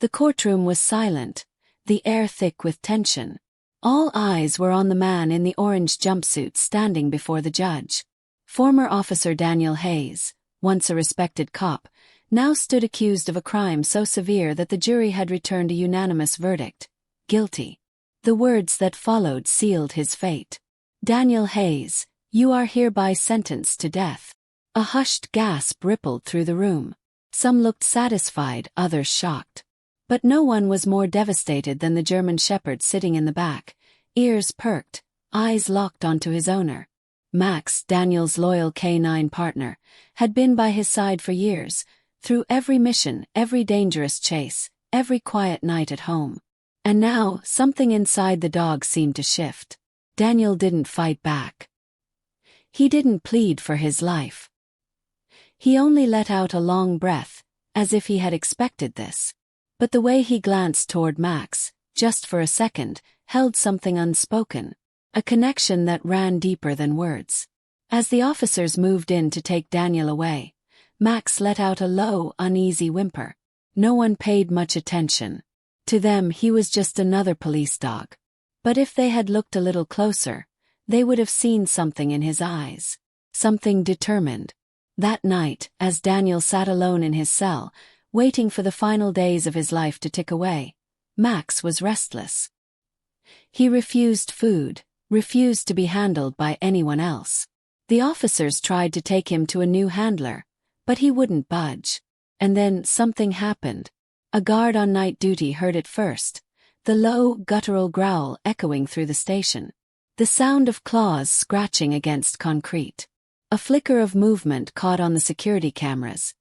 The courtroom was silent, the air thick with tension. All eyes were on the man in the orange jumpsuit standing before the judge. Former Officer Daniel Hayes, once a respected cop, now stood accused of a crime so severe that the jury had returned a unanimous verdict: guilty. The words that followed sealed his fate. "Daniel Hayes, you are hereby sentenced to death." A hushed gasp rippled through the room. Some looked satisfied, others shocked. But no one was more devastated than the German shepherd sitting in the back, ears perked, eyes locked onto his owner. Max, Daniel's loyal K9 partner, had been by his side for years, through every mission, every dangerous chase, every quiet night at home. And now, something inside the dog seemed to shift. Daniel didn't fight back. He didn't plead for his life. He only let out a long breath, as if he had expected this. But the way he glanced toward Max, just for a second, held something unspoken, a connection that ran deeper than words. As the officers moved in to take Daniel away, Max let out a low, uneasy whimper. No one paid much attention. To them he was just another police dog. But if they had looked a little closer, they would have seen something in his eyes. Something determined. That night, as Daniel sat alone in his cell, waiting for the final days of his life to tick away, Max was restless. He refused food, refused to be handled by anyone else. The officers tried to take him to a new handler, but he wouldn't budge. And then something happened. A guard on night duty heard it first, the low, guttural growl echoing through the station. The sound of claws scratching against concrete. A flicker of movement caught on the security cameras.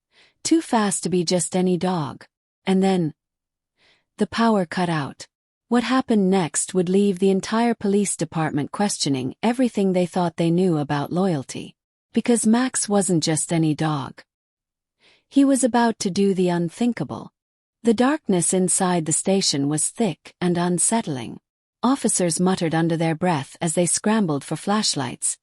Too fast to be just any dog. And then the power cut out. What happened next would leave the entire police department questioning everything they thought they knew about loyalty. Because Max wasn't just any dog. He was about to do the unthinkable. The darkness inside the station was thick and unsettling. Officers muttered under their breath as they scrambled for flashlights,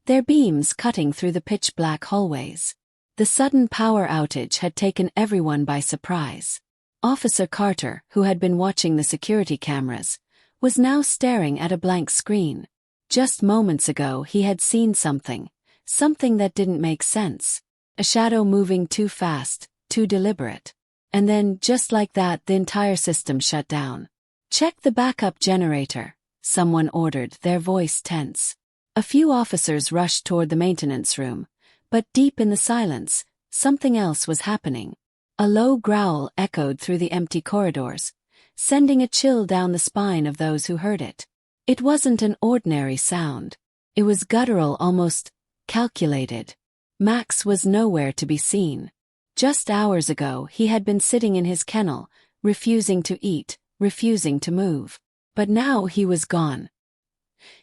their beams cutting through the pitch-black hallways. The sudden power outage had taken everyone by surprise. Officer Carter, who had been watching the security cameras, was now staring at a blank screen. Just moments ago he had seen something that didn't make sense. A shadow moving too fast, too deliberate. And then, just like that, the entire system shut down. "Check the backup generator," someone ordered, their voice tense. A few officers rushed toward the maintenance room, but deep in the silence, something else was happening. A low growl echoed through the empty corridors, sending a chill down the spine of those who heard it. It wasn't an ordinary sound. It was guttural, almost calculated. Max was nowhere to be seen. Just hours ago he had been sitting in his kennel, refusing to eat, refusing to move. But now he was gone.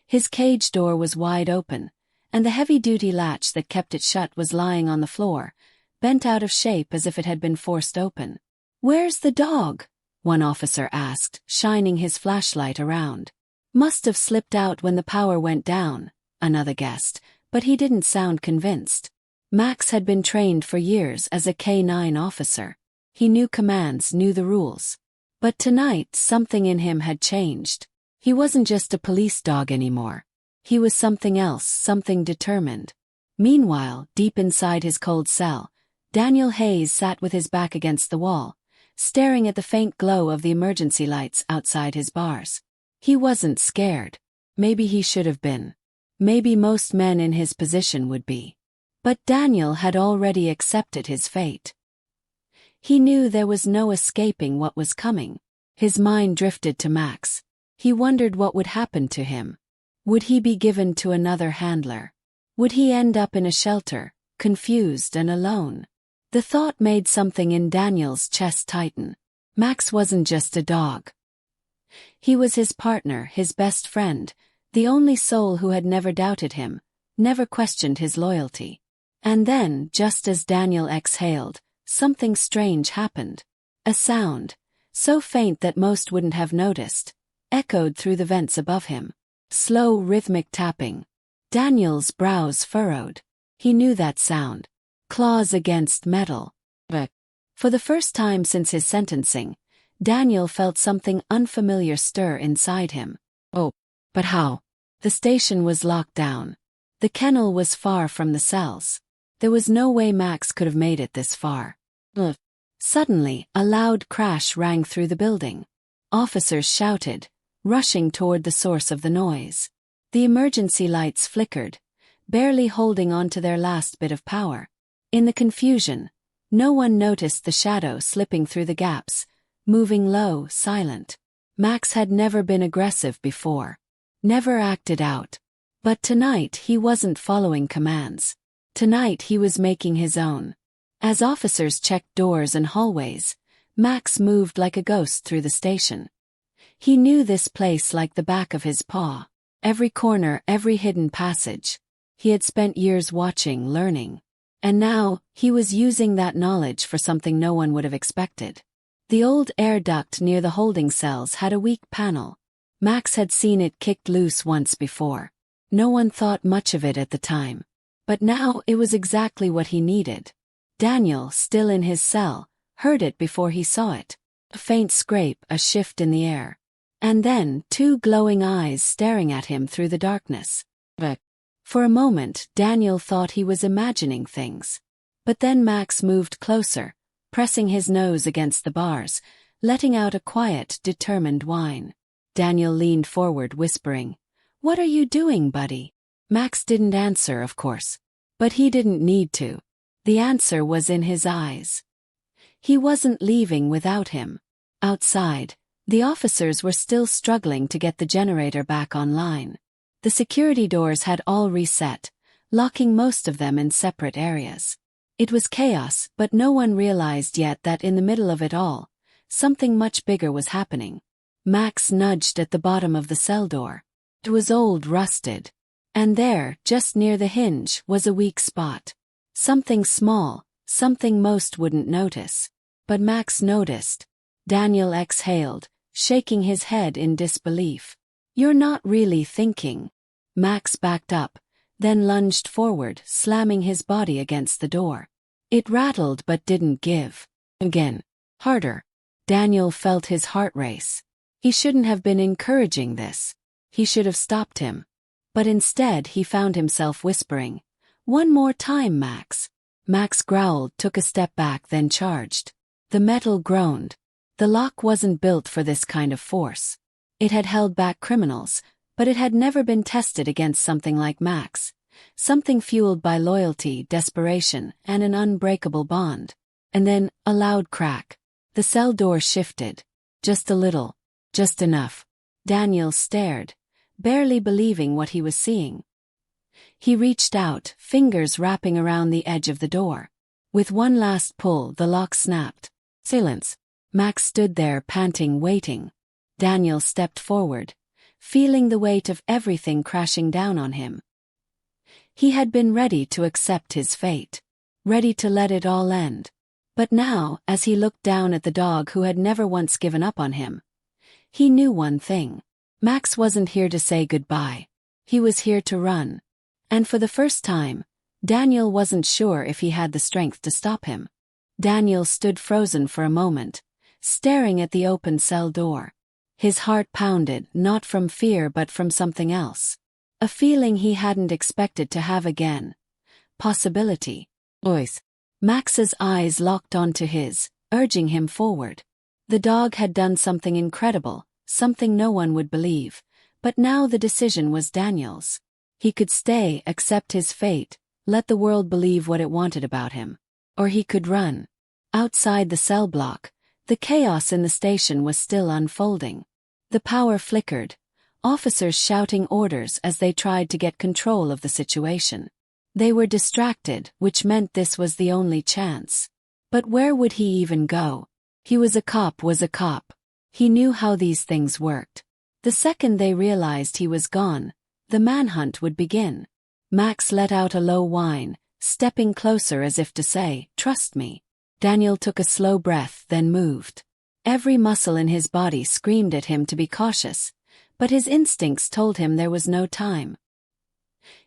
His cage door was wide open, and the heavy-duty latch that kept it shut was lying on the floor, bent out of shape as if it had been forced open. "Where's the dog?" one officer asked, shining his flashlight around. "Must have slipped out when the power went down," another guessed, but he didn't sound convinced. Max had been trained for years as a K9 officer. He knew commands, knew the rules. But tonight something in him had changed. He wasn't just a police dog anymore. He was something else, something determined. Meanwhile, deep inside his cold cell, Daniel Hayes sat with his back against the wall, staring at the faint glow of the emergency lights outside his bars. He wasn't scared. Maybe he should have been. Maybe most men in his position would be. But Daniel had already accepted his fate. He knew there was no escaping what was coming. His mind drifted to Max. He wondered what would happen to him. Would he be given to another handler? Would he end up in a shelter, confused and alone? The thought made something in Daniel's chest tighten. Max wasn't just a dog. He was his partner, his best friend, the only soul who had never doubted him, never questioned his loyalty. And then, just as Daniel exhaled, something strange happened. A sound, so faint that most wouldn't have noticed, echoed through the vents above him. Slow, rhythmic tapping. Daniel's brows furrowed. He knew that sound. Claws against metal. For the first time since his sentencing, Daniel felt something unfamiliar stir inside him. Oh, but how? The station was locked down. The kennel was far from the cells. There was no way Max could have made it this far. Ugh. Suddenly, a loud crash rang through the building. Officers shouted, rushing toward the source of the noise. The emergency lights flickered, barely holding on to their last bit of power. In the confusion, no one noticed the shadow slipping through the gaps, moving low, silent. Max had never been aggressive before. Never acted out. But tonight he wasn't following commands. Tonight he was making his own. As officers checked doors and hallways, Max moved like a ghost through the station. He knew this place like the back of his paw. Every corner, every hidden passage. He had spent years watching, learning. And now, he was using that knowledge for something no one would have expected. The old air duct near the holding cells had a weak panel. Max had seen it kicked loose once before. No one thought much of it at the time. But now it was exactly what he needed. Daniel, still in his cell, heard it before he saw it. A faint scrape, a shift in the air. And then, two glowing eyes staring at him through the darkness. For a moment, Daniel thought he was imagining things. But then Max moved closer, pressing his nose against the bars, letting out a quiet, determined whine. Daniel leaned forward, whispering, "What are you doing, buddy?" Max didn't answer, of course. But he didn't need to. The answer was in his eyes. He wasn't leaving without him. Outside, the officers were still struggling to get the generator back online. The security doors had all reset, locking most of them in separate areas. It was chaos, but no one realized yet that in the middle of it all, something much bigger was happening. Max nudged at the bottom of the cell door. It was old, rusted. And there, just near the hinge, was a weak spot. Something small, something most wouldn't notice. But Max noticed. Daniel exhaled, shaking his head in disbelief. "You're not really thinking." Max backed up, then lunged forward, slamming his body against the door. It rattled but didn't give. Again. Harder. Daniel felt his heart race. He shouldn't have been encouraging this. He should have stopped him. But instead he found himself whispering, "One more time, Max." Max growled, took a step back, then charged. The metal groaned. The lock wasn't built for this kind of force. It had held back criminals, but it had never been tested against something like Max. Something fueled by loyalty, desperation, and an unbreakable bond. And then, a loud crack. The cell door shifted. Just a little. Just enough. Daniel stared, barely believing what he was seeing. He reached out, fingers wrapping around the edge of the door. With one last pull, the lock snapped. Silence. Max stood there, panting, waiting. Daniel stepped forward, feeling the weight of everything crashing down on him. He had been ready to accept his fate, ready to let it all end. But now, as he looked down at the dog who had never once given up on him, he knew one thing. Max wasn't here to say goodbye. He was here to run. And for the first time, Daniel wasn't sure if he had the strength to stop him. Daniel stood frozen for a moment, staring at the open cell door. His heart pounded, not from fear but from something else. A feeling he hadn't expected to have again. Possibility. Ois. Max's eyes locked onto his, urging him forward. The dog had done something incredible, something no one would believe, but now the decision was Daniel's. He could stay, accept his fate, let the world believe what it wanted about him. Or he could run. Outside the cell block, the chaos in the station was still unfolding. The power flickered, officers shouting orders as they tried to get control of the situation. They were distracted, which meant this was the only chance. But where would he even go? He was a cop. He knew how these things worked. The second they realized he was gone, the manhunt would begin. Max let out a low whine, stepping closer as if to say, "Trust me." Daniel took a slow breath, then moved. Every muscle in his body screamed at him to be cautious, but his instincts told him there was no time.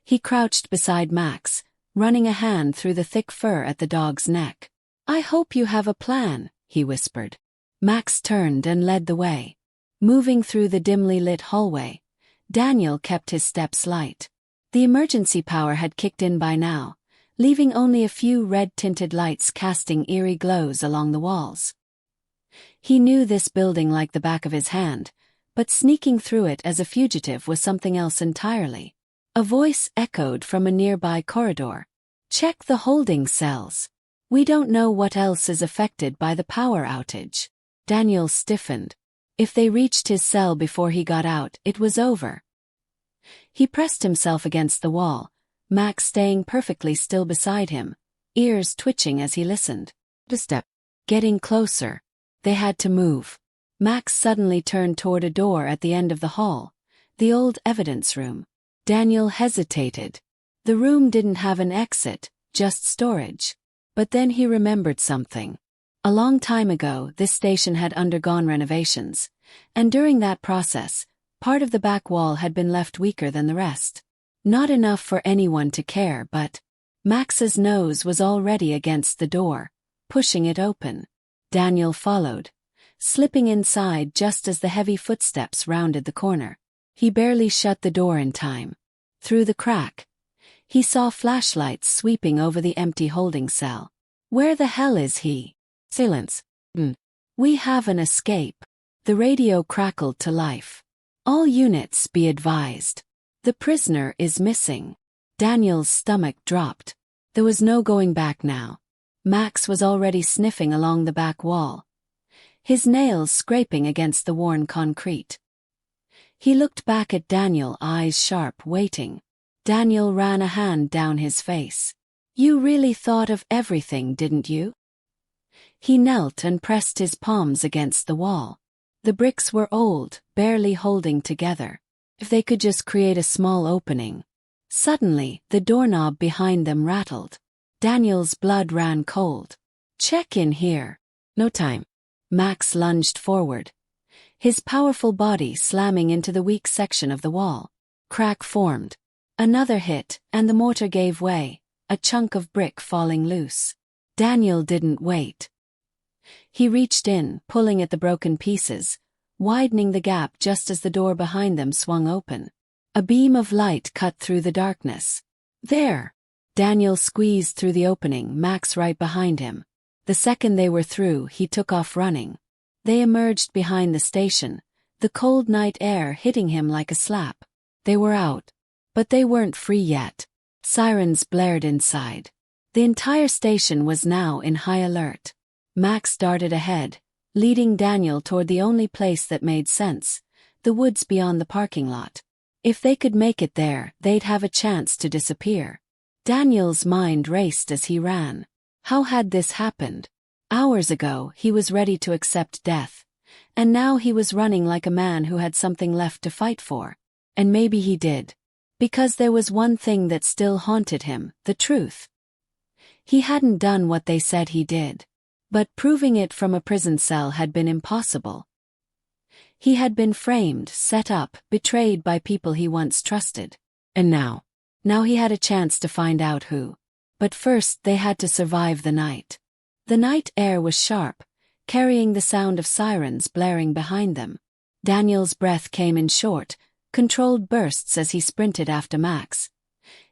He crouched beside Max, running a hand through the thick fur at the dog's neck. "I hope you have a plan," he whispered. Max turned and led the way. Moving through the dimly lit hallway, Daniel kept his steps light. The emergency power had kicked in by now, leaving only a few red-tinted lights casting eerie glows along the walls. He knew this building like the back of his hand, but sneaking through it as a fugitive was something else entirely. A voice echoed from a nearby corridor. "Check the holding cells. We don't know what else is affected by the power outage." Daniel stiffened. If they reached his cell before he got out, it was over. He pressed himself against the wall, Max staying perfectly still beside him, ears twitching as he listened. A step. Getting closer. They had to move. Max suddenly turned toward a door at the end of the hall, the old evidence room. Daniel hesitated. The room didn't have an exit, just storage. But then he remembered something. A long time ago, this station had undergone renovations, and during that process, part of the back wall had been left weaker than the rest. Not enough for anyone to care, but Max's nose was already against the door, pushing it open. Daniel followed, slipping inside just as the heavy footsteps rounded the corner. He barely shut the door in time. Through the crack, he saw flashlights sweeping over the empty holding cell. "Where the hell is he?" Silence. "We have an escape." The radio crackled to life. "All units be advised. The prisoner is missing." Daniel's stomach dropped. There was no going back now. Max was already sniffing along the back wall, his nails scraping against the worn concrete. He looked back at Daniel, eyes sharp, waiting. Daniel ran a hand down his face. "You really thought of everything, didn't you?" He knelt and pressed his palms against the wall. The bricks were old, barely holding together. If they could just create a small opening. Suddenly, the doorknob behind them rattled. Daniel's blood ran cold. "Check in here." "No time." Max lunged forward, his powerful body slamming into the weak section of the wall. Crack formed. Another hit, and the mortar gave way, a chunk of brick falling loose. Daniel didn't wait. He reached in, pulling at the broken pieces, widening the gap just as the door behind them swung open. A beam of light cut through the darkness. "There!" Daniel squeezed through the opening, Max right behind him. The second they were through, he took off running. They emerged behind the station, the cold night air hitting him like a slap. They were out. But they weren't free yet. Sirens blared inside. The entire station was now in high alert. Max darted ahead, leading Daniel toward the only place that made sense, the woods beyond the parking lot. If they could make it there, they'd have a chance to disappear. Daniel's mind raced as he ran. How had this happened? Hours ago, he was ready to accept death. And now he was running like a man who had something left to fight for. And maybe he did. Because there was one thing that still haunted him, the truth. He hadn't done what they said he did. But proving it from a prison cell had been impossible. He had been framed, set up, betrayed by people he once trusted. And now he had a chance to find out who. But first they had to survive the night. The night air was sharp, carrying the sound of sirens blaring behind them. Daniel's breath came in short, controlled bursts as he sprinted after Max,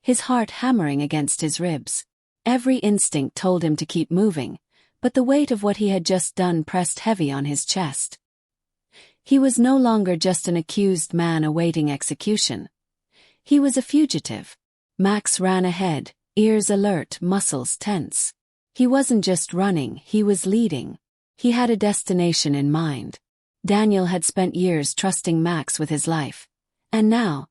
his heart hammering against his ribs. Every instinct told him to keep moving, but the weight of what he had just done pressed heavy on his chest. He was no longer just an accused man awaiting execution. He was a fugitive. Max ran ahead, ears alert, muscles tense. He wasn't just running, he was leading. He had a destination in mind. Daniel had spent years trusting Max with his life. And now,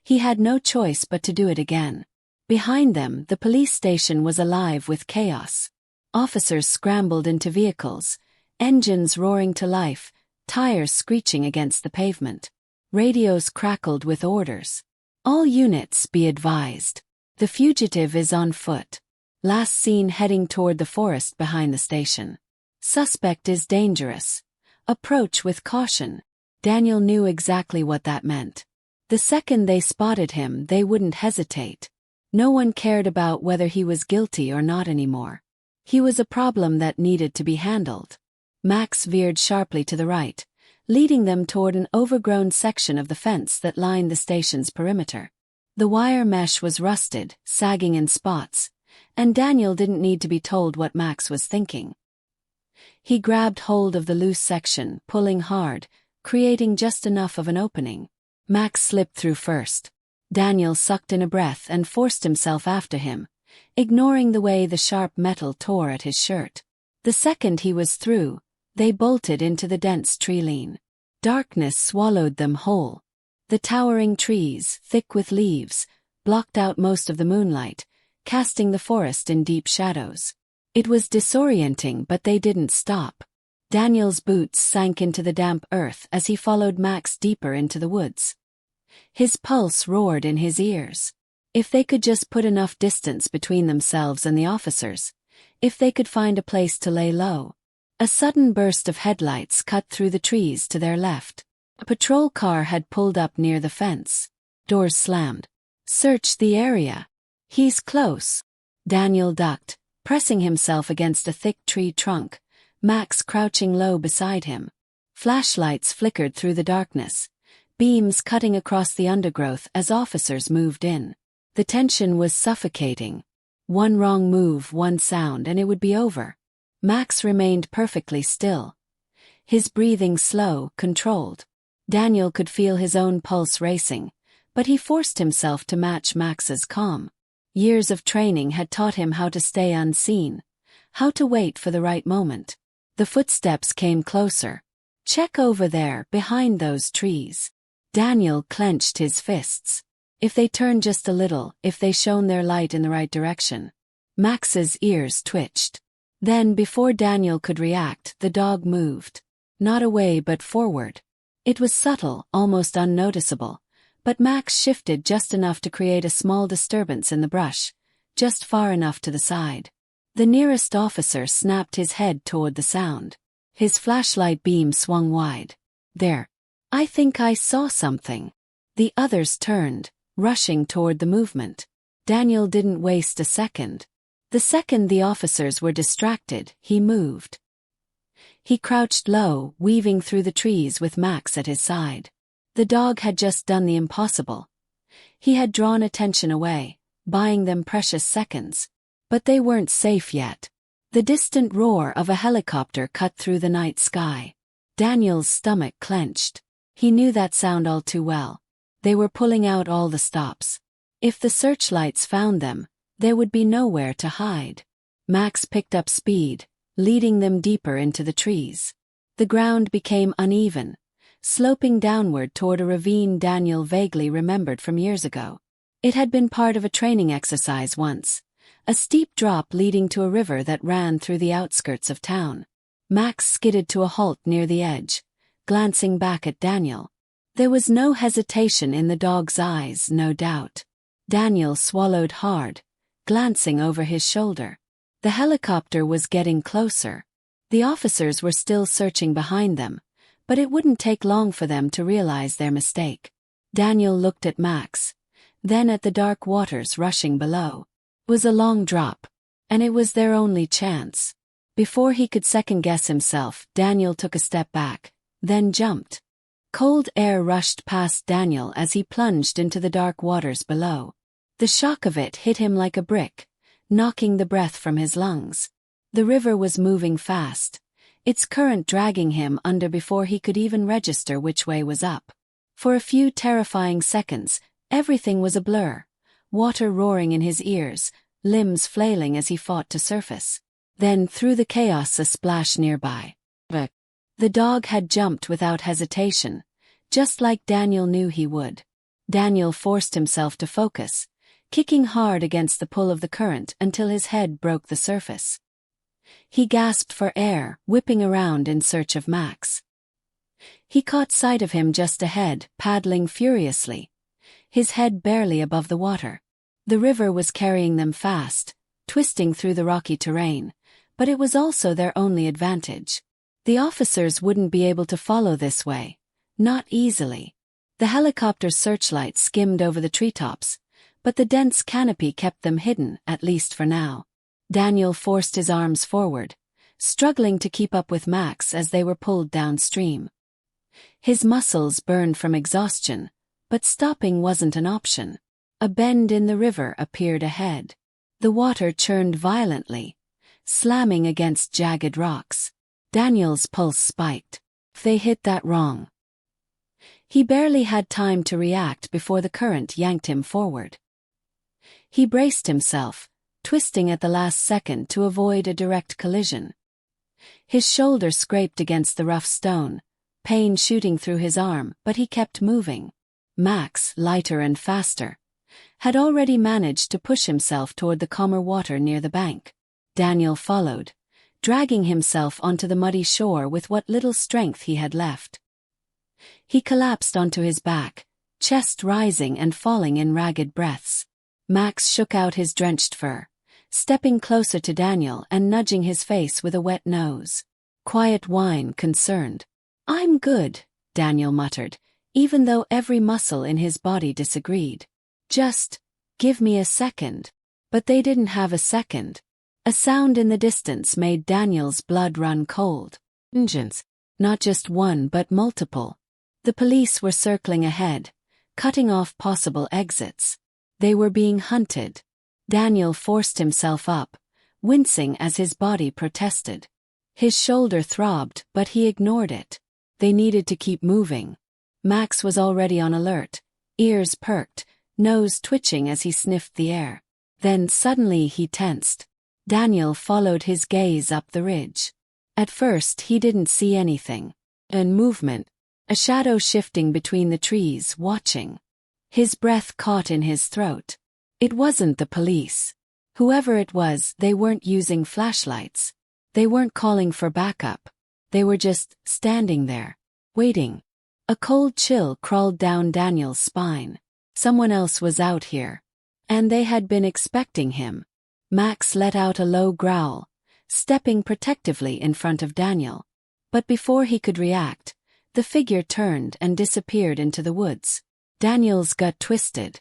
he had no choice but to do it again. Behind them, the police station was alive with chaos. Officers scrambled into vehicles, engines roaring to life, tires screeching against the pavement. Radios crackled with orders. "All units be advised. The fugitive is on foot. Last seen heading toward the forest behind the station. Suspect is dangerous. Approach with caution." Daniel knew exactly what that meant. The second they spotted him, they wouldn't hesitate. No one cared about whether he was guilty or not anymore. He was a problem that needed to be handled. Max veered sharply to the right, leading them toward an overgrown section of the fence that lined the station's perimeter. The wire mesh was rusted, sagging in spots, and Daniel didn't need to be told what Max was thinking. He grabbed hold of the loose section, pulling hard, creating just enough of an opening. Max slipped through first. Daniel sucked in a breath and forced himself after him, ignoring the way the sharp metal tore at his shirt. The second he was through, they bolted into the dense tree-line. Darkness swallowed them whole. The towering trees, thick with leaves, blocked out most of the moonlight, casting the forest in deep shadows. It was disorienting, but they didn't stop. Daniel's boots sank into the damp earth as he followed Max deeper into the woods. His pulse roared in his ears. If they could just put enough distance between themselves and the officers, if they could find a place to lay low. A sudden burst of headlights cut through the trees to their left. A patrol car had pulled up near the fence. Doors slammed. "Search the area. He's close." Daniel ducked, pressing himself against a thick tree trunk, Max crouching low beside him. Flashlights flickered through the darkness, beams cutting across the undergrowth as officers moved in. The tension was suffocating. One wrong move, one sound, and it would be over. Max remained perfectly still. His breathing slow, controlled. Daniel could feel his own pulse racing, but he forced himself to match Max's calm. Years of training had taught him how to stay unseen, how to wait for the right moment. The footsteps came closer. "Check over there, behind those trees." Daniel clenched his fists. If they turned just a little, if they shone their light in the right direction. Max's ears twitched. Then, before Daniel could react, the dog moved. Not away but forward. It was subtle, almost unnoticeable, but Max shifted just enough to create a small disturbance in the brush, just far enough to the side. The nearest officer snapped his head toward the sound. His flashlight beam swung wide. "There. I think I saw something." The others turned, rushing toward the movement. Daniel didn't waste a second. The second the officers were distracted, he moved. He crouched low, weaving through the trees with Max at his side. The dog had just done the impossible. He had drawn attention away, buying them precious seconds. But they weren't safe yet. The distant roar of a helicopter cut through the night sky. Daniel's stomach clenched. He knew that sound all too well. They were pulling out all the stops. If the searchlights found them, there would be nowhere to hide. Max picked up speed, leading them deeper into the trees. The ground became uneven, sloping downward toward a ravine Daniel vaguely remembered from years ago. It had been part of a training exercise once, a steep drop leading to a river that ran through the outskirts of town. Max skidded to a halt near the edge, glancing back at Daniel. There was no hesitation in the dog's eyes, no doubt. Daniel swallowed hard, glancing over his shoulder. The helicopter was getting closer. The officers were still searching behind them, but it wouldn't take long for them to realize their mistake. Daniel looked at Max, then at the dark waters rushing below. It was a long drop, and it was their only chance. Before he could second-guess himself, Daniel took a step back, then jumped. Cold air rushed past Daniel as he plunged into the dark waters below. The shock of it hit him like a brick, knocking the breath from his lungs. The river was moving fast, its current dragging him under before he could even register which way was up. For a few terrifying seconds, everything was a blur, water roaring in his ears, limbs flailing as he fought to surface. Then, through the chaos, a splash nearby. The dog had jumped without hesitation, just like Daniel knew he would. Daniel forced himself to focus, kicking hard against the pull of the current until his head broke the surface. He gasped for air, whipping around in search of Max. He caught sight of him just ahead, paddling furiously, his head barely above the water. The river was carrying them fast, twisting through the rocky terrain, but it was also their only advantage. The officers wouldn't be able to follow this way. Not easily. The helicopter's searchlight skimmed over the treetops, but the dense canopy kept them hidden, at least for now. Daniel forced his arms forward, struggling to keep up with Max as they were pulled downstream. His muscles burned from exhaustion, but stopping wasn't an option. A bend in the river appeared ahead. The water churned violently, slamming against jagged rocks. Daniel's pulse spiked. They hit that wrong. He barely had time to react before the current yanked him forward. He braced himself, twisting at the last second to avoid a direct collision. His shoulder scraped against the rough stone, pain shooting through his arm, but he kept moving. Max, lighter and faster, had already managed to push himself toward the calmer water near the bank. Daniel followed, dragging himself onto the muddy shore with what little strength he had left. He collapsed onto his back, chest rising and falling in ragged breaths. Max shook out his drenched fur, stepping closer to Daniel and nudging his face with a wet nose. Quiet whine, concerned. "I'm good," Daniel muttered, even though every muscle in his body disagreed. "Just give me a second." But they didn't have a second. A sound in the distance made Daniel's blood run cold. Engines. Not just one but multiple. The police were circling ahead, cutting off possible exits. They were being hunted. Daniel forced himself up, wincing as his body protested. His shoulder throbbed, but he ignored it. They needed to keep moving. Max was already on alert, ears perked, nose twitching as he sniffed the air. Then suddenly he tensed. Daniel followed his gaze up the ridge. At first he didn't see anything. And movement. A shadow shifting between the trees, watching. His breath caught in his throat. It wasn't the police. Whoever it was, they weren't using flashlights. They weren't calling for backup. They were just standing there, waiting. A cold chill crawled down Daniel's spine. Someone else was out here. And they had been expecting him. Max let out a low growl, stepping protectively in front of Daniel. But before he could react, the figure turned and disappeared into the woods. Daniel's gut twisted.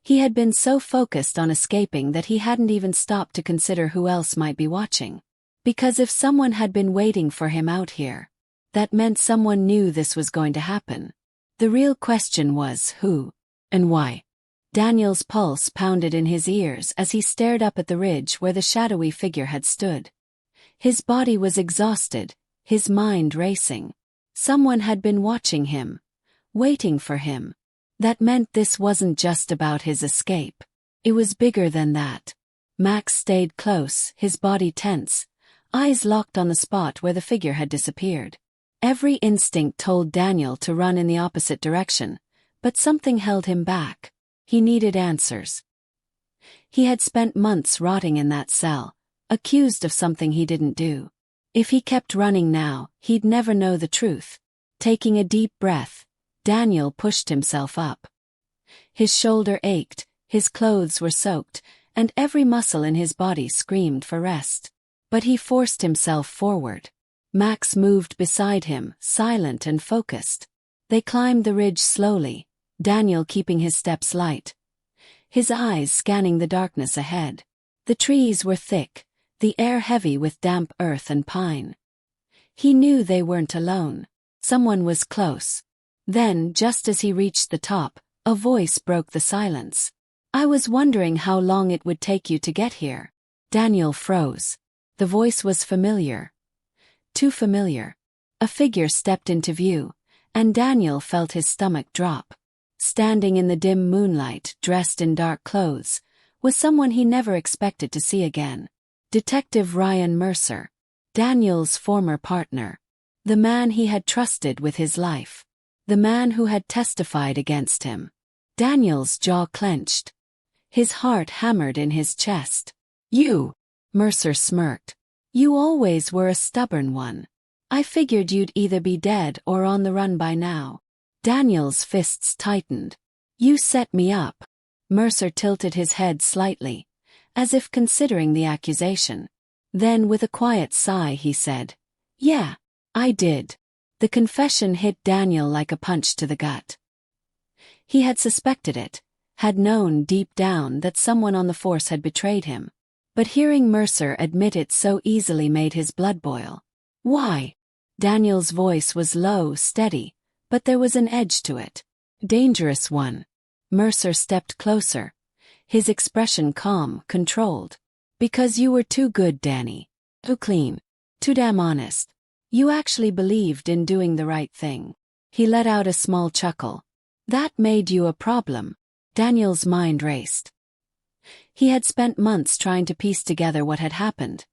He had been so focused on escaping that he hadn't even stopped to consider who else might be watching. Because if someone had been waiting for him out here, that meant someone knew this was going to happen. The real question was who and why. Daniel's pulse pounded in his ears as he stared up at the ridge where the shadowy figure had stood. His body was exhausted, his mind racing. Someone had been watching him, waiting for him. That meant this wasn't just about his escape. It was bigger than that. Max stayed close, his body tense, eyes locked on the spot where the figure had disappeared. Every instinct told Daniel to run in the opposite direction, but something held him back. He needed answers. He had spent months rotting in that cell, accused of something he didn't do. If he kept running now, he'd never know the truth. Taking a deep breath, Daniel pushed himself up. His shoulder ached, his clothes were soaked, and every muscle in his body screamed for rest. But he forced himself forward. Max moved beside him, silent and focused. They climbed the ridge slowly, Daniel keeping his steps light, his eyes scanning the darkness ahead. The trees were thick, the air heavy with damp earth and pine. He knew they weren't alone. Someone was close. Then, just as he reached the top, a voice broke the silence. "I was wondering how long it would take you to get here." Daniel froze. The voice was familiar. Too familiar. A figure stepped into view, and Daniel felt his stomach drop. Standing in the dim moonlight, dressed in dark clothes, was someone he never expected to see again. Detective Ryan Mercer, Daniel's former partner. The man he had trusted with his life. The man who had testified against him. Daniel's jaw clenched. His heart hammered in his chest. "You," Mercer smirked. "You always were a stubborn one. I figured you'd either be dead or on the run by now." Daniel's fists tightened. "You set me up." Mercer tilted his head slightly, as if considering the accusation. Then with a quiet sigh he said, "Yeah, I did." The confession hit Daniel like a punch to the gut. He had suspected it, had known deep down that someone on the force had betrayed him. But hearing Mercer admit it so easily made his blood boil. Why? Daniel's voice was low, steady, but there was an edge to it. Dangerous one. Mercer stepped closer, his expression calm, controlled. Because you were too good, Danny. Too clean. Too damn honest. You actually believed in doing the right thing. He let out a small chuckle. That made you a problem. Daniel's mind raced. He had spent months trying to piece together what had happened,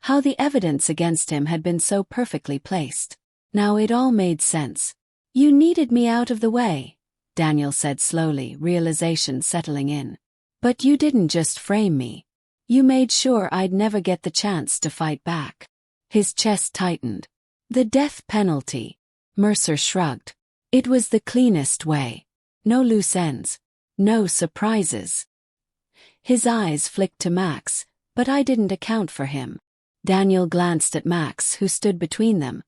how the evidence against him had been so perfectly placed. Now it all made sense. You needed me out of the way, Daniel said slowly, realization settling in. But you didn't just frame me. You made sure I'd never get the chance to fight back. His chest tightened. The death penalty. Mercer shrugged. It was the cleanest way. No loose ends. No surprises. His eyes flicked to Max, but I didn't account for him. Daniel glanced at Max, who stood between them.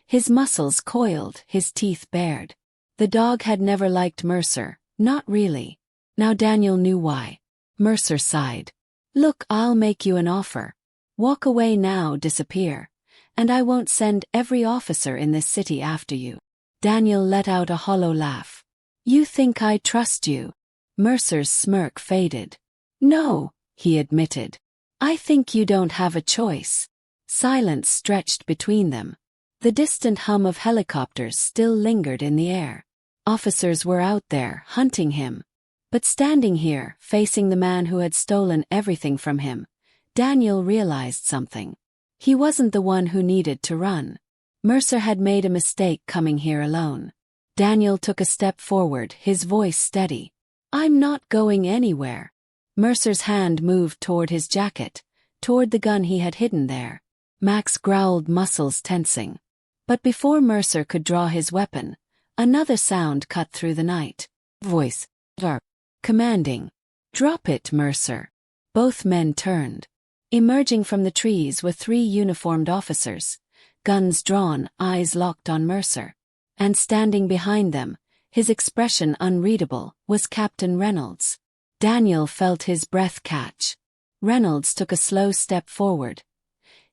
His muscles coiled, his teeth bared. The dog had never liked Mercer, not really. Now Daniel knew why. Mercer sighed. Look, I'll make you an offer. Walk away now, disappear, and I won't send every officer in this city after you. Daniel let out a hollow laugh. You think I trust you? Mercer's smirk faded. No, he admitted. I think you don't have a choice. Silence stretched between them. The distant hum of helicopters still lingered in the air. Officers were out there, hunting him. But standing here, facing the man who had stolen everything from him, Daniel realized something. He wasn't the one who needed to run. Mercer had made a mistake coming here alone. Daniel took a step forward, his voice steady. I'm not going anywhere. Mercer's hand moved toward his jacket, toward the gun he had hidden there. Max growled, muscles tensing. But before Mercer could draw his weapon, another sound cut through the night. Voice. Dark. Commanding. Drop it, Mercer. Both men turned. Emerging from the trees were 3 uniformed officers, guns drawn, eyes locked on Mercer. And standing behind them, his expression unreadable, was Captain Reynolds. Daniel felt his breath catch. Reynolds took a slow step forward,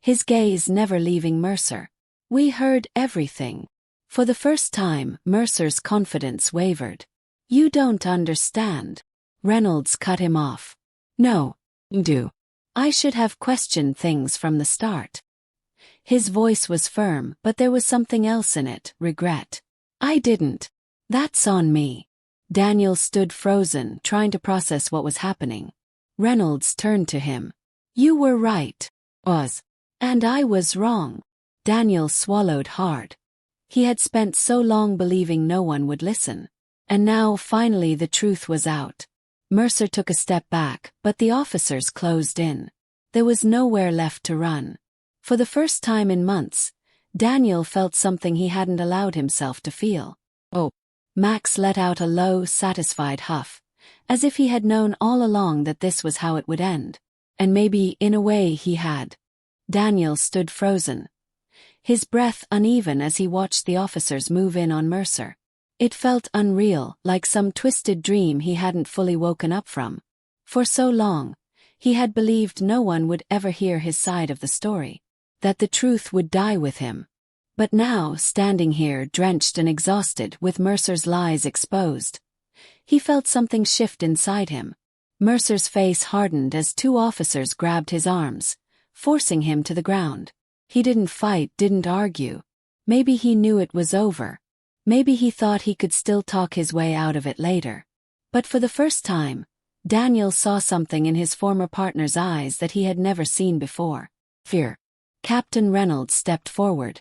his gaze never leaving Mercer. We heard everything. For the first time, Mercer's confidence wavered. You don't understand. Reynolds cut him off. No, do. I should have questioned things from the start. His voice was firm, but there was something else in it, regret. I didn't. That's on me. Daniel stood frozen, trying to process what was happening. Reynolds turned to him. You were right. And I was wrong. Daniel swallowed hard. He had spent so long believing no one would listen. And now, finally, the truth was out. Mercer took a step back, but the officers closed in. There was nowhere left to run. For the first time in months, Daniel felt something he hadn't allowed himself to feel. Oh. Max let out a low, satisfied huff, as if he had known all along that this was how it would end. And maybe, in a way, he had. Daniel stood frozen, his breath uneven as he watched the officers move in on Mercer. It felt unreal, like some twisted dream he hadn't fully woken up from. For so long, he had believed no one would ever hear his side of the story, that the truth would die with him. But now, standing here drenched and exhausted with Mercer's lies exposed, he felt something shift inside him. Mercer's face hardened as 2 officers grabbed his arms, forcing him to the ground. He didn't fight, didn't argue. Maybe he knew it was over. Maybe he thought he could still talk his way out of it later. But for the first time, Daniel saw something in his former partner's eyes that he had never seen before. Fear. Captain Reynolds stepped forward,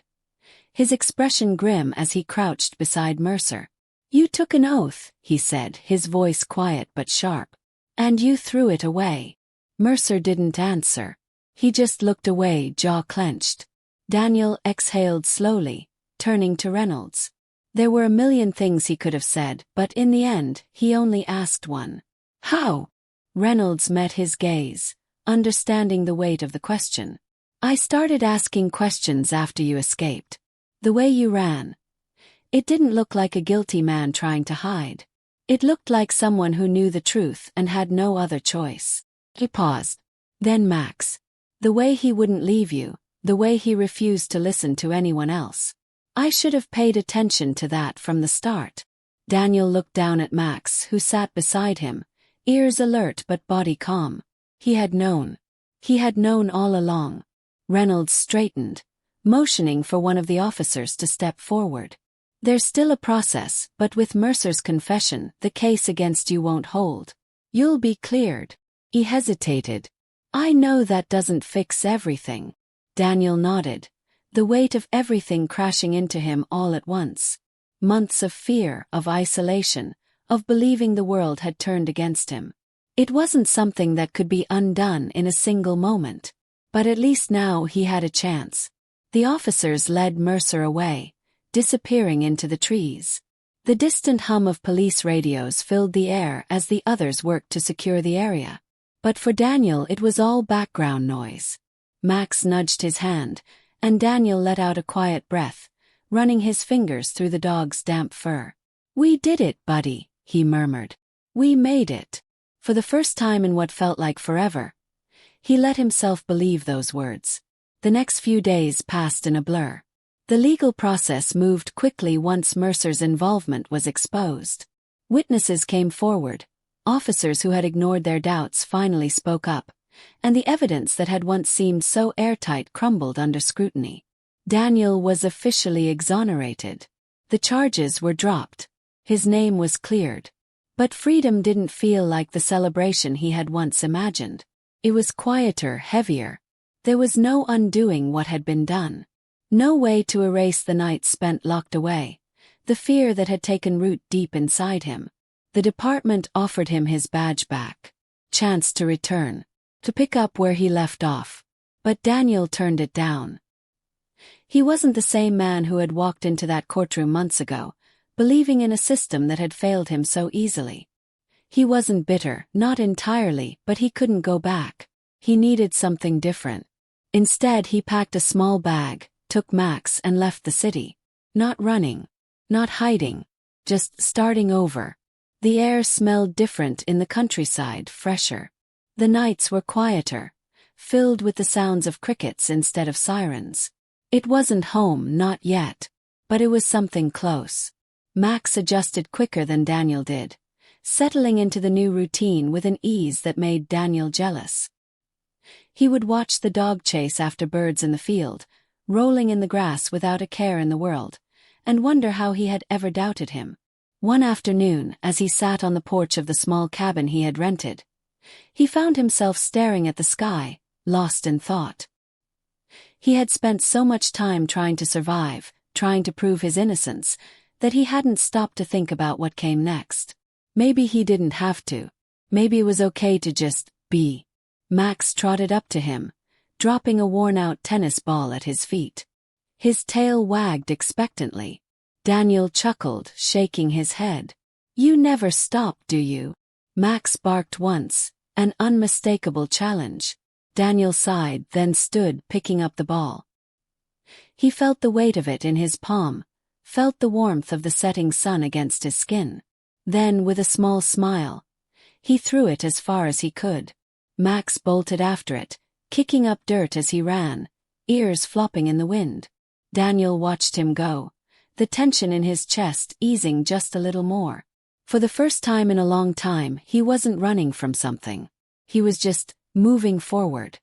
his expression grim as he crouched beside Mercer. You took an oath, he said, his voice quiet but sharp. And you threw it away. Mercer didn't answer. He just looked away, jaw clenched. Daniel exhaled slowly, turning to Reynolds. There were a million things he could have said, but in the end, he only asked one. How? Reynolds met his gaze, understanding the weight of the question. I started asking questions after you escaped. The way you ran. It didn't look like a guilty man trying to hide. It looked like someone who knew the truth and had no other choice. He paused. Then Max. The way he wouldn't leave you, the way he refused to listen to anyone else. I should have paid attention to that from the start. Daniel looked down at Max, who sat beside him, ears alert but body calm. He had known. He had known all along. Reynolds straightened, motioning for one of the officers to step forward. There's still a process, but with Mercer's confession, the case against you won't hold. You'll be cleared. He hesitated. I know that doesn't fix everything. Daniel nodded, the weight of everything crashing into him all at once. Months of fear, of isolation, of believing the world had turned against him. It wasn't something that could be undone in a single moment. But at least now he had a chance. The officers led Mercer away, disappearing into the trees. The distant hum of police radios filled the air as the others worked to secure the area. But for Daniel it was all background noise. Max nudged his hand, and Daniel let out a quiet breath, running his fingers through the dog's damp fur. "We did it, buddy," he murmured. "We made it." For the first time in what felt like forever, he let himself believe those words. The next few days passed in a blur. The legal process moved quickly once Mercer's involvement was exposed. Witnesses came forward, officers who had ignored their doubts finally spoke up, and the evidence that had once seemed so airtight crumbled under scrutiny. Daniel was officially exonerated. The charges were dropped. His name was cleared. But freedom didn't feel like the celebration he had once imagined. It was quieter, heavier. There was no undoing what had been done. No way to erase the nights spent locked away, the fear that had taken root deep inside him. The department offered him his badge back. Chance to return. To pick up where he left off. But Daniel turned it down. He wasn't the same man who had walked into that courtroom months ago, believing in a system that had failed him so easily. He wasn't bitter, not entirely, but he couldn't go back. He needed something different. Instead he packed a small bag, took Max and left the city. Not running. Not hiding. Just starting over. The air smelled different in the countryside, fresher. The nights were quieter, filled with the sounds of crickets instead of sirens. It wasn't home, not yet. But it was something close. Max adjusted quicker than Daniel did, settling into the new routine with an ease that made Daniel jealous. He would watch the dog chase after birds in the field, rolling in the grass without a care in the world, and wonder how he had ever doubted him. One afternoon, as he sat on the porch of the small cabin he had rented, he found himself staring at the sky, lost in thought. He had spent so much time trying to survive, trying to prove his innocence, that he hadn't stopped to think about what came next. Maybe he didn't have to. Maybe it was okay to just be. Max trotted up to him, dropping a worn-out tennis ball at his feet. His tail wagged expectantly. Daniel chuckled, shaking his head. "You never stop, do you?" Max barked once, an unmistakable challenge. Daniel sighed, then stood, picking up the ball. He felt the weight of it in his palm, felt the warmth of the setting sun against his skin. Then, with a small smile, he threw it as far as he could. Max bolted after it, kicking up dirt as he ran, ears flopping in the wind. Daniel watched him go, the tension in his chest easing just a little more. For the first time in a long time, he wasn't running from something. He was just moving forward.